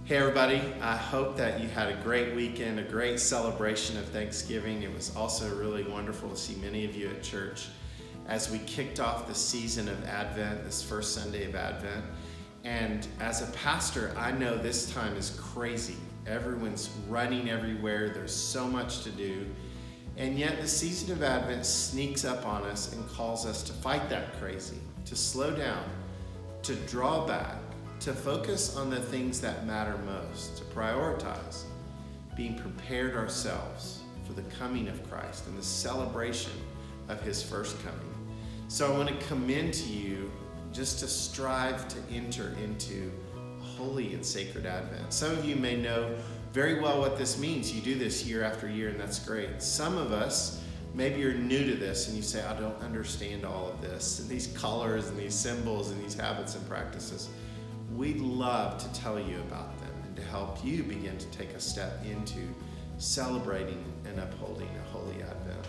Hey everybody, I hope that you had a great weekend, a great celebration of Thanksgiving. It was also really wonderful to see many of you at church as we kicked off the season of Advent, this first Sunday of Advent. And as a pastor, I know this time is crazy. Everyone's running everywhere, there's so much to do. And yet the season of Advent sneaks up on us and calls us to fight that crazy, to slow down, to draw back, to focus on the things that matter most, to prioritize being prepared ourselves for the coming of Christ and the celebration of his first coming. So I want to commend to you just to strive to enter into a holy and sacred Advent. Some of you may know very well what this means. You do this year after year, and that's great. Some of us, maybe you're new to this and you say, I don't understand all of this, and these colors and these symbols and these habits and practices. We'd love to tell you about them and to help you begin to take a step into celebrating and upholding a holy Advent.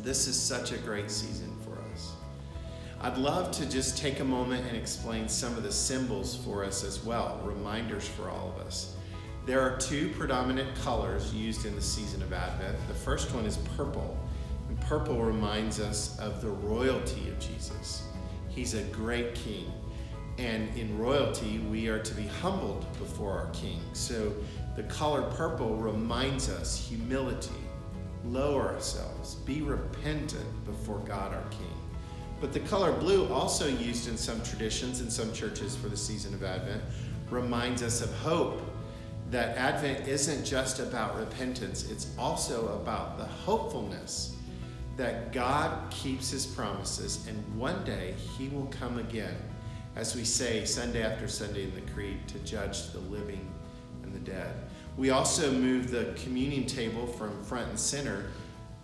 This is such a great season for us. I'd love to just take a moment and explain some of the symbols for us as well, reminders for all of us. There are two predominant colors used in the season of Advent. The first one is purple, and purple reminds us of the royalty of Jesus. He's a great king. And in royalty, we are to be humbled before our King. So the color purple reminds us humility, lower ourselves, be repentant before God our King. But the color blue, also used in some traditions in some churches for the season of Advent, reminds us of hope. That Advent isn't just about repentance, it's also about the hopefulness that God keeps his promises and one day he will come again, as we say Sunday after Sunday in the Creed, to judge the living and the dead. We also move the communion table from front and center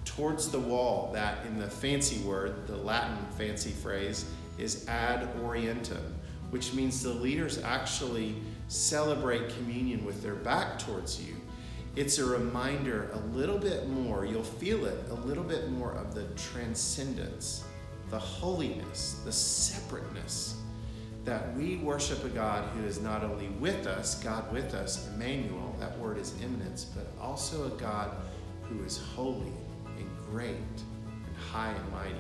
towards the wall. That, in the fancy word, the Latin fancy phrase, is ad orientem, which means the leaders actually celebrate communion with their back towards you. It's a reminder a little bit more, you'll feel it, a little bit more of the transcendence, the holiness, the separateness, that we worship a God who is not only with us, God with us, Emmanuel, that word is immanence, but also a God who is holy and great and high and mighty.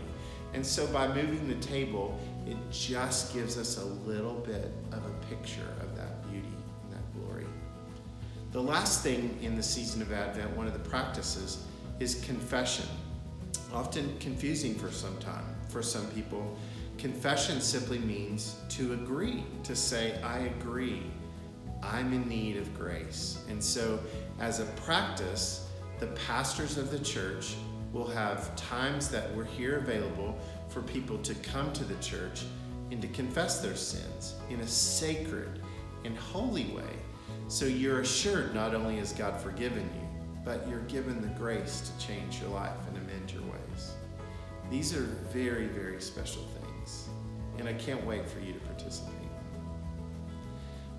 And so by moving the table, it just gives us a little bit of a picture of that beauty and that glory. The last thing in the season of Advent, one of the practices, is confession. Often confusing for some people. Confession simply means to agree, to say, I agree, I'm in need of grace. And so as a practice, the pastors of the church will have times that we're here available for people to come to the church and to confess their sins in a sacred and holy way. So you're assured not only has God forgiven you, but you're given the grace to change your life and amend your ways. These are very, very special things, and I can't wait for you to participate.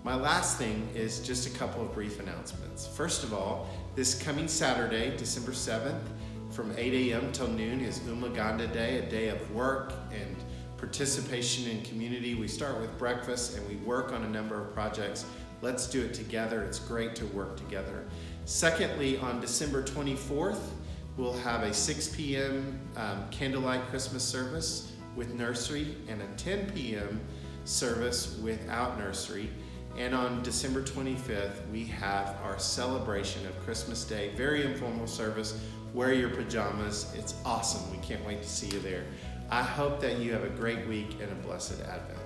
My last thing is just a couple of brief announcements. First of all, this coming Saturday, December 7th, from 8 a.m. till noon is Umaganda Day, a day of work and participation in community. We start with breakfast and we work on a number of projects. Let's do it together. It's great to work together. Secondly, on December 24th, we'll have a 6 p.m. Candlelight Christmas service with nursery and a 10 p.m. service without nursery. And on December 25th, we have our celebration of Christmas Day. Very informal service. Wear your pajamas. It's awesome. We can't wait to see you there. I hope that you have a great week and a blessed Advent.